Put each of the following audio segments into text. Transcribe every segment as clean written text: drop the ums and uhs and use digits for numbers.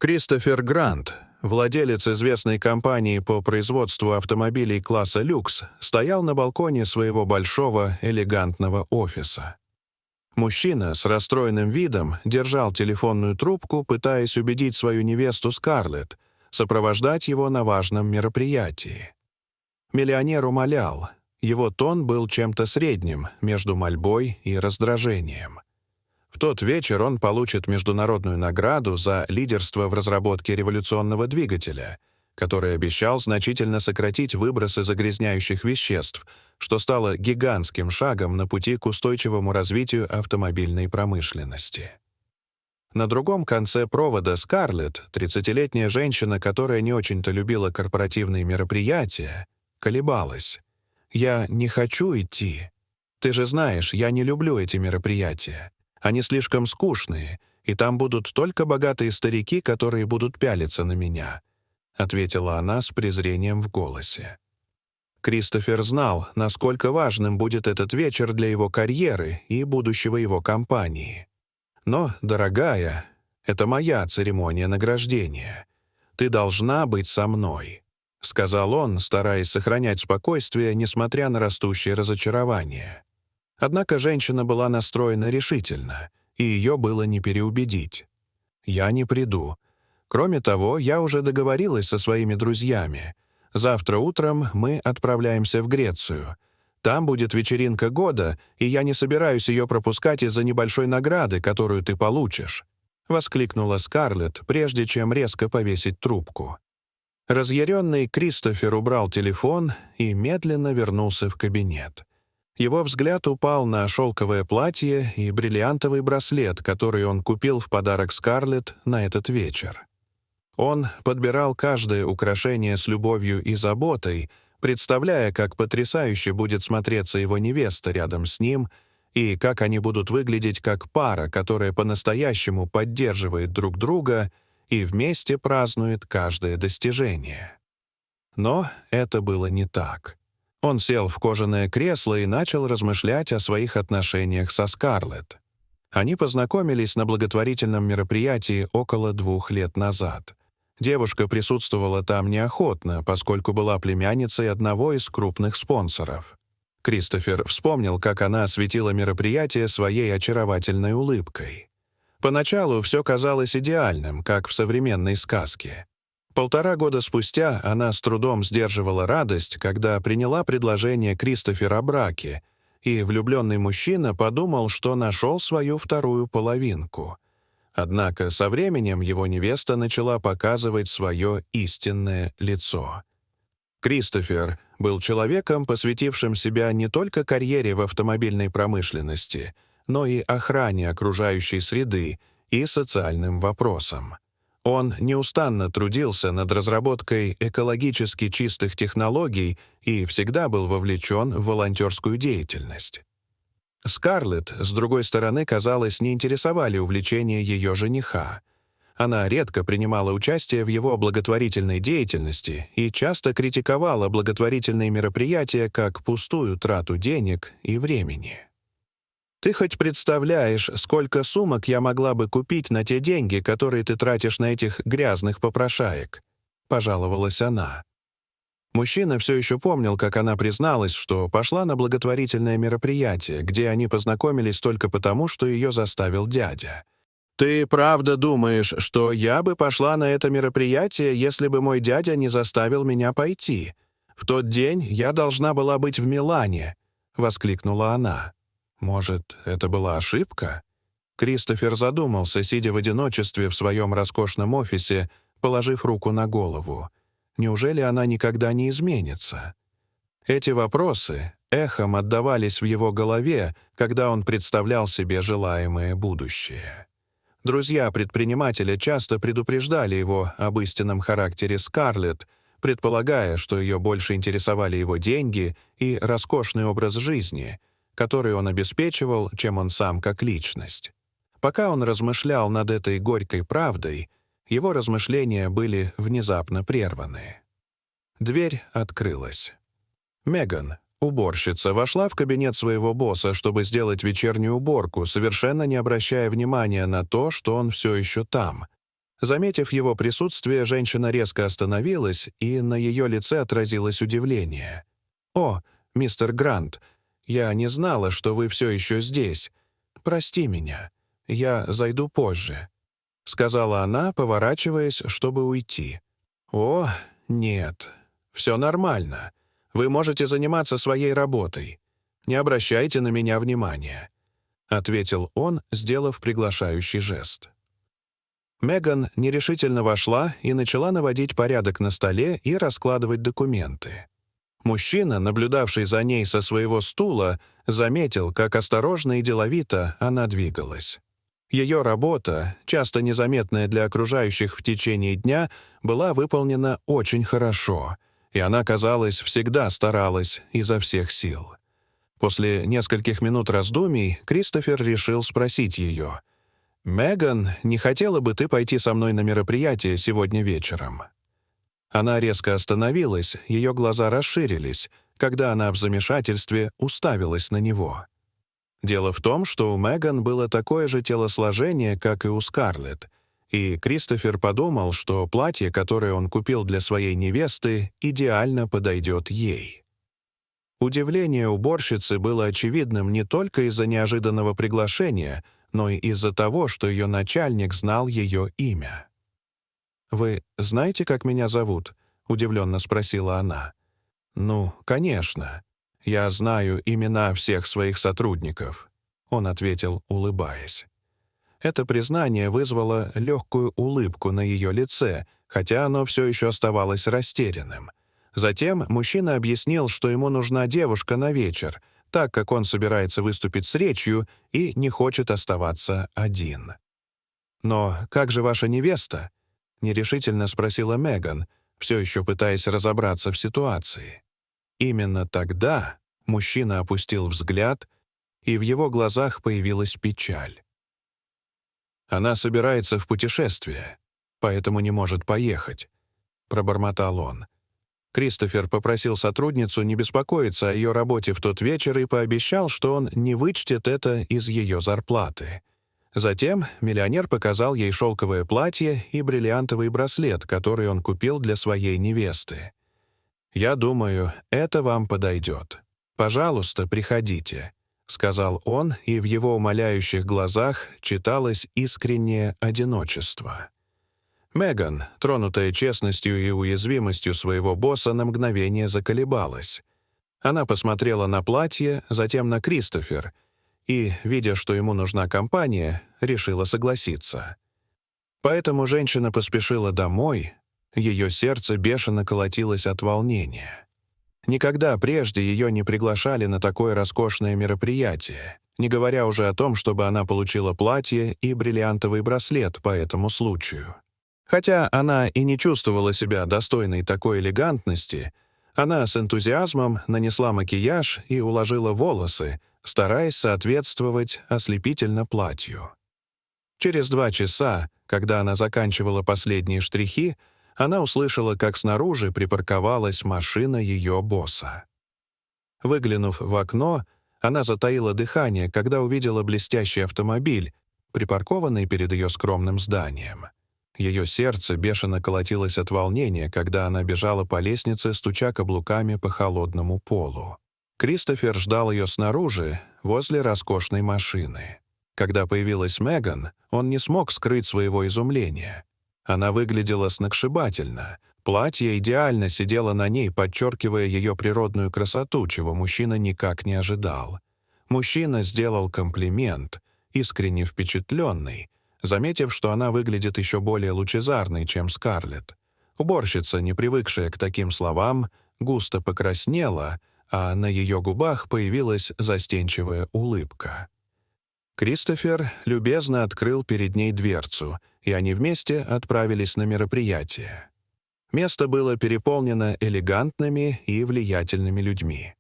Кристофер Грант, владелец известной компании по производству автомобилей класса люкс, стоял на балконе своего большого, элегантного офиса. Мужчина с расстроенным видом держал телефонную трубку, пытаясь убедить свою невесту Скарлетт сопровождать его на важном мероприятии. Миллионер умолял. Его тон был чем-то средним между мольбой и раздражением. В тот вечер он получит международную награду за лидерство в разработке революционного двигателя, который обещал значительно сократить выбросы загрязняющих веществ, что стало гигантским шагом на пути к устойчивому развитию автомобильной промышленности. На другом конце провода Скарлетт, 30-летняя женщина, которая не очень-то любила корпоративные мероприятия, колебалась. «Я не хочу идти. Ты же знаешь, я не люблю эти мероприятия. Они слишком скучные, и там будут только богатые старики, которые будут пялиться на меня», — ответила она с презрением в голосе. Кристофер знал, насколько важным будет этот вечер для его карьеры и будущего его компании. «Но, дорогая, это моя церемония награждения. Ты должна быть со мной», — сказал он, стараясь сохранять спокойствие, несмотря на растущее разочарование. Однако женщина была настроена решительно, и ее было не переубедить. «Я не приду. Кроме того, я уже договорилась со своими друзьями. Завтра утром мы отправляемся в Грецию. Там будет вечеринка года, и я не собираюсь ее пропускать из-за небольшой награды, которую ты получишь», — воскликнула Скарлетт, прежде чем резко повесить трубку. Разъяренный Кристофер убрал телефон и медленно вернулся в кабинет. Его взгляд упал на шелковое платье и бриллиантовый браслет, который он купил в подарок Скарлетт на этот вечер. Он подбирал каждое украшение с любовью и заботой, представляя, как потрясающе будет смотреться его невеста рядом с ним и как они будут выглядеть как пара, которая по-настоящему поддерживает друг друга и вместе празднует каждое достижение. Но это было не так. Он сел в кожаное кресло и начал размышлять о своих отношениях со Скарлетт. Они познакомились на благотворительном мероприятии около 2 лет назад. Девушка присутствовала там неохотно, поскольку была племянницей одного из крупных спонсоров. Кристофер вспомнил, как она осветила мероприятие своей очаровательной улыбкой. Поначалу все казалось идеальным, как в современной сказке. 1,5 года спустя она с трудом сдерживала радость, когда приняла предложение Кристофера о браке, и влюбленный мужчина подумал, что нашел свою вторую половинку. Однако со временем его невеста начала показывать свое истинное лицо. Кристофер был человеком, посвятившим себя не только карьере в автомобильной промышленности, но и охране окружающей среды и социальным вопросам. Он неустанно трудился над разработкой экологически чистых технологий и всегда был вовлечен в волонтерскую деятельность. Скарлетт, с другой стороны, казалось, не интересовали увлечения ее жениха. Она редко принимала участие в его благотворительной деятельности и часто критиковала благотворительные мероприятия как пустую трату денег и времени. «Ты хоть представляешь, сколько сумок я могла бы купить на те деньги, которые ты тратишь на этих грязных попрошаек?» — пожаловалась она. Мужчина все еще помнил, как она призналась, что пошла на благотворительное мероприятие, где они познакомились только потому, что ее заставил дядя. «Ты правда думаешь, что я бы пошла на это мероприятие, если бы мой дядя не заставил меня пойти? В тот день я должна была быть в Милане», — воскликнула она. Может, это была ошибка? Кристофер задумался, сидя в одиночестве в своем роскошном офисе, положив руку на голову. Неужели она никогда не изменится? Эти вопросы эхом отдавались в его голове, когда он представлял себе желаемое будущее. Друзья предпринимателя часто предупреждали его об истинном характере Скарлетт, предполагая, что ее больше интересовали его деньги и роскошный образ жизни, который он обеспечивал, чем он сам как личность. Пока он размышлял над этой горькой правдой, его размышления были внезапно прерваны. Дверь открылась. Меган, уборщица, вошла в кабинет своего босса, чтобы сделать вечернюю уборку, совершенно не обращая внимания на то, что он все еще там. Заметив его присутствие, женщина резко остановилась, и на ее лице отразилось удивление. «О, мистер Грант, я не знала, что вы все еще здесь. Прости меня. Я зайду позже», — сказала она, поворачиваясь, чтобы уйти. «О, нет, все нормально. Вы можете заниматься своей работой. Не обращайте на меня внимания», — ответил он, сделав приглашающий жест. Меган нерешительно вошла и начала наводить порядок на столе и раскладывать документы. Мужчина, наблюдавший за ней со своего стула, заметил, как осторожно и деловито она двигалась. Ее работа, часто незаметная для окружающих в течение дня, была выполнена очень хорошо, и она, казалось, всегда старалась изо всех сил. После нескольких минут раздумий Кристофер решил спросить ее: «Меган, не хотела бы ты пойти со мной на мероприятие сегодня вечером?» Она резко остановилась, ее глаза расширились, когда она в замешательстве уставилась на него. Дело в том, что у Меган было такое же телосложение, как и у Скарлетт, и Кристофер подумал, что платье, которое он купил для своей невесты, идеально подойдет ей. Удивление уборщицы было очевидным не только из-за неожиданного приглашения, но и из-за того, что ее начальник знал ее имя. «Вы знаете, как меня зовут?» — удивленно спросила она. «Ну, конечно. Я знаю имена всех своих сотрудников», — он ответил, улыбаясь. Это признание вызвало легкую улыбку на ее лице, хотя оно все еще оставалось растерянным. Затем мужчина объяснил, что ему нужна девушка на вечер, так как он собирается выступить с речью и не хочет оставаться один. «Но как же ваша невеста?» — нерешительно спросила Меган, все еще пытаясь разобраться в ситуации. Именно тогда мужчина опустил взгляд, и в его глазах появилась печаль. «Она собирается в путешествие, поэтому не может поехать», — пробормотал он. Кристофер попросил сотрудницу не беспокоиться о ее работе в тот вечер и пообещал, что он не вычтет это из ее зарплаты. Затем миллионер показал ей шелковое платье и бриллиантовый браслет, который он купил для своей невесты. «Я думаю, это вам подойдет. Пожалуйста, приходите», — сказал он, и в его умоляющих глазах читалось искреннее одиночество. Меган, тронутая честностью и уязвимостью своего босса, на мгновение заколебалась. Она посмотрела на платье, затем на Кристофер и, видя, что ему нужна компания, решила согласиться. Поэтому женщина поспешила домой, ее сердце бешено колотилось от волнения. Никогда прежде ее не приглашали на такое роскошное мероприятие, не говоря уже о том, чтобы она получила платье и бриллиантовый браслет по этому случаю. Хотя она и не чувствовала себя достойной такой элегантности, она с энтузиазмом нанесла макияж и уложила волосы, стараясь соответствовать ослепительно платью. Через 2 часа, когда она заканчивала последние штрихи, она услышала, как снаружи припарковалась машина ее босса. Выглянув в окно, она затаила дыхание, когда увидела блестящий автомобиль, припаркованный перед ее скромным зданием. Ее сердце бешено колотилось от волнения, когда она бежала по лестнице, стуча каблуками по холодному полу. Кристофер ждал ее снаружи, возле роскошной машины. Когда появилась Меган, он не смог скрыть своего изумления. Она выглядела сногсшибательно. Платье идеально сидело на ней, подчеркивая ее природную красоту, чего мужчина никак не ожидал. Мужчина сделал комплимент, искренне впечатленный, заметив, что она выглядит еще более лучезарной, чем Скарлетт. Уборщица, не привыкшая к таким словам, густо покраснела, а на ее губах появилась застенчивая улыбка. Кристофер любезно открыл перед ней дверцу, и они вместе отправились на мероприятие. Место было переполнено элегантными и влиятельными людьми.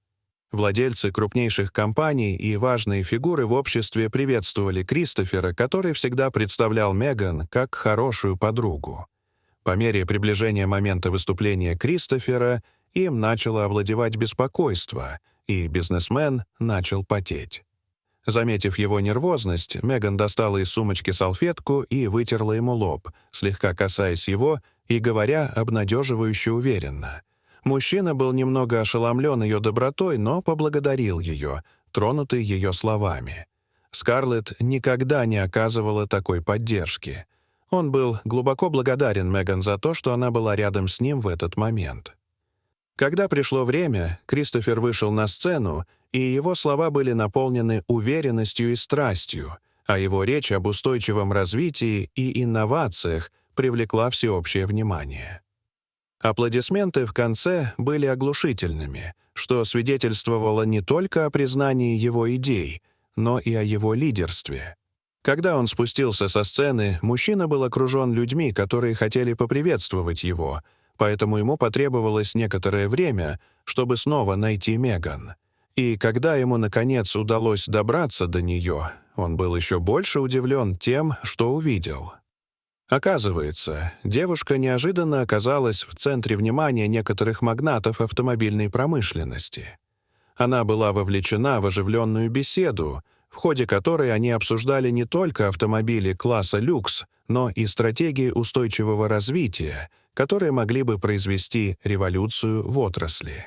Владельцы крупнейших компаний и важные фигуры в обществе приветствовали Кристофера, который всегда представлял Меган как хорошую подругу. По мере приближения момента выступления Кристофера им начало овладевать беспокойство, и бизнесмен начал потеть. Заметив его нервозность, Меган достала из сумочки салфетку и вытерла ему лоб, слегка касаясь его и говоря обнадеживающе уверенно. Мужчина был немного ошеломлен ее добротой, но поблагодарил ее, тронутый ее словами. Скарлетт никогда не оказывала такой поддержки. Он был глубоко благодарен Меган за то, что она была рядом с ним в этот момент. Когда пришло время, Кристофер вышел на сцену, и его слова были наполнены уверенностью и страстью, а его речь об устойчивом развитии и инновациях привлекла всеобщее внимание. Аплодисменты в конце были оглушительными, что свидетельствовало не только о признании его идей, но и о его лидерстве. Когда он спустился со сцены, мужчина был окружен людьми, которые хотели поприветствовать его, поэтому ему потребовалось некоторое время, чтобы снова найти Меган. И когда ему, наконец, удалось добраться до нее, он был еще больше удивлен тем, что увидел. Оказывается, девушка неожиданно оказалась в центре внимания некоторых магнатов автомобильной промышленности. Она была вовлечена в оживленную беседу, в ходе которой они обсуждали не только автомобили класса люкс, но и стратегии устойчивого развития, которые могли бы произвести революцию в отрасли.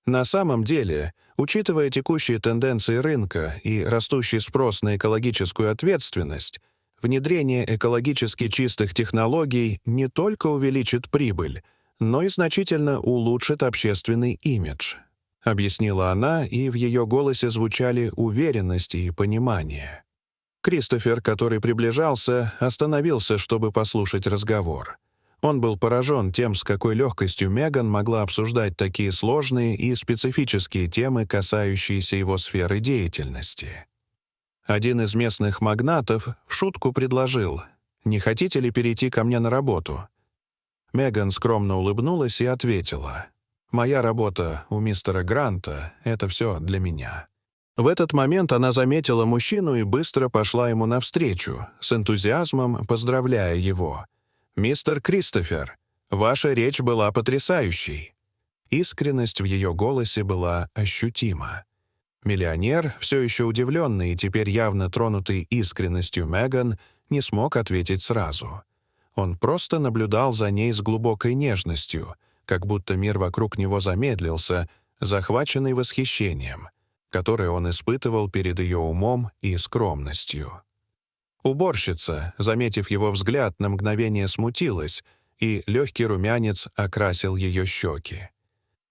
На самом деле, учитывая текущие тенденции рынка и растущий спрос на экологическую ответственность, внедрение экологически чистых технологий не только увеличит прибыль, но и значительно улучшит общественный имидж, объяснила она, и в ее голосе звучали уверенность и понимание. Кристофер, который приближался, остановился, чтобы послушать разговор. Он был поражен тем, с какой легкостью Меган могла обсуждать такие сложные и специфические темы, касающиеся его сферы деятельности. Один из местных магнатов в шутку предложил: «Не хотите ли перейти ко мне на работу?» Меган скромно улыбнулась и ответила: «Моя работа у мистера Гранта — это все для меня». В этот момент она заметила мужчину и быстро пошла ему навстречу, с энтузиазмом поздравляя его. «Мистер Кристофер, ваша речь была потрясающей». Искренность в ее голосе была ощутима. Миллионер, все еще удивленный и теперь явно тронутый искренностью Меган, не смог ответить сразу. Он просто наблюдал за ней с глубокой нежностью, как будто мир вокруг него замедлился, захваченный восхищением, которое он испытывал перед ее умом и скромностью. Уборщица, заметив его взгляд, на мгновение смутилась, и легкий румянец окрасил ее щеки.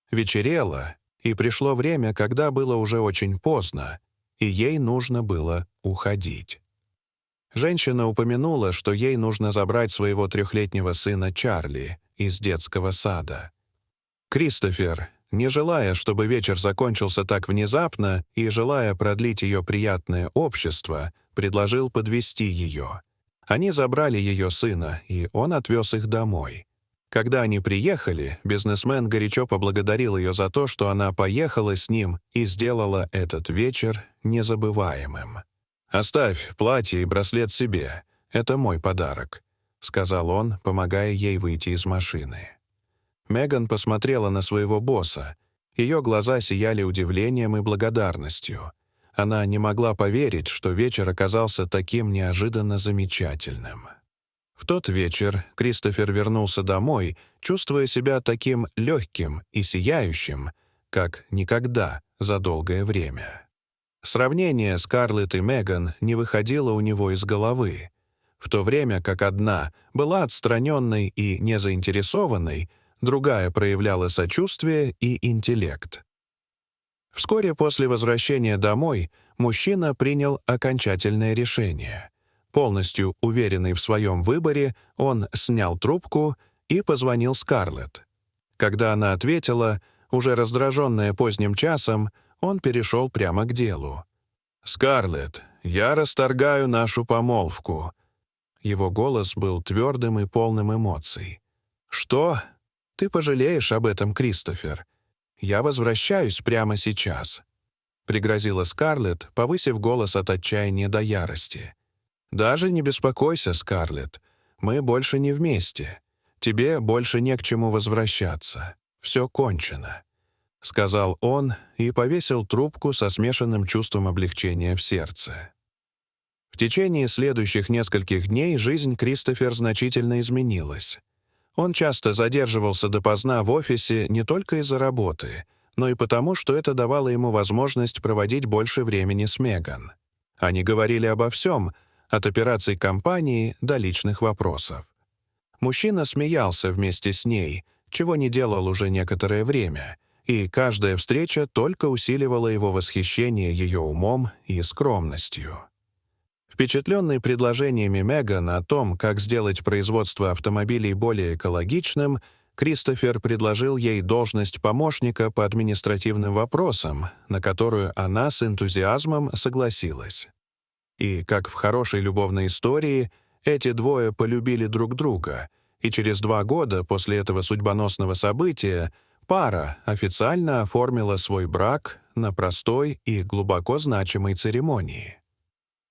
Вечерело, и пришло время, когда было уже очень поздно, и ей нужно было уходить. Женщина упомянула, что ей нужно забрать своего 3-летнего сына Чарли из детского сада. Кристофер, не желая, чтобы вечер закончился так внезапно и желая продлить ее приятное общество, предложил подвезти ее. Они забрали ее сына, и он отвез их домой. Когда они приехали, бизнесмен горячо поблагодарил ее за то, что она поехала с ним и сделала этот вечер незабываемым. «Оставь платье и браслет себе. Это мой подарок», — сказал он, помогая ей выйти из машины. Меган посмотрела на своего босса. Ее глаза сияли удивлением и благодарностью. Она не могла поверить, что вечер оказался таким неожиданно замечательным. В тот вечер Кристофер вернулся домой, чувствуя себя таким легким и сияющим, как никогда за долгое время. Сравнение Скарлетт и Меган не выходило у него из головы. В то время как одна была отстраненной и незаинтересованной, другая проявляла сочувствие и интеллект. Вскоре после возвращения домой мужчина принял окончательное решение. Полностью уверенный в своем выборе, он снял трубку и позвонил Скарлетт. Когда она ответила, уже раздраженная поздним часом, он перешел прямо к делу. «Скарлетт, я расторгаю нашу помолвку». Его голос был твердым и полным эмоций. «Что? Ты пожалеешь об этом, Кристофер. Я возвращаюсь прямо сейчас», — пригрозила Скарлетт, повысив голос от отчаяния до ярости. «Даже не беспокойся, Скарлетт. Мы больше не вместе. Тебе больше не к чему возвращаться. Все кончено». сказал он и повесил трубку со смешанным чувством облегчения в сердце. В течение следующих нескольких дней жизнь Кристофер значительно изменилась. Он часто задерживался допоздна в офисе не только из-за работы, но и потому, что это давало ему возможность проводить больше времени с Меган. Они говорили обо всем, от операций компании до личных вопросов. Мужчина смеялся вместе с ней, чего не делал уже некоторое время, и каждая встреча только усиливала его восхищение ее умом и скромностью. Впечатленный предложениями Меган о том, как сделать производство автомобилей более экологичным, Кристофер предложил ей должность помощника по административным вопросам, на которую она с энтузиазмом согласилась. И, как в хорошей любовной истории, эти двое полюбили друг друга, и через 2 года после этого судьбоносного события пара официально оформила свой брак на простой и глубоко значимой церемонии.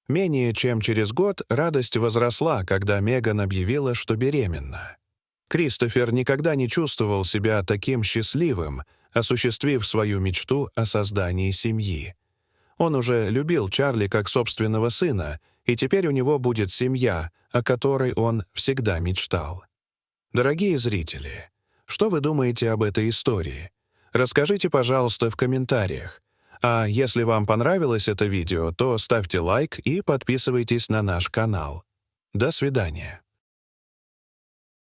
Менее чем через год радость возросла, когда Меган объявила, что беременна. Кристофер никогда не чувствовал себя таким счастливым, осуществив свою мечту о создании семьи. Он уже любил Чарли как собственного сына, и теперь у него будет семья, о которой он всегда мечтал. Дорогие зрители, что вы думаете об этой истории? Расскажите, пожалуйста, в комментариях. А если вам понравилось это видео, то ставьте лайк и подписывайтесь на наш канал. До свидания.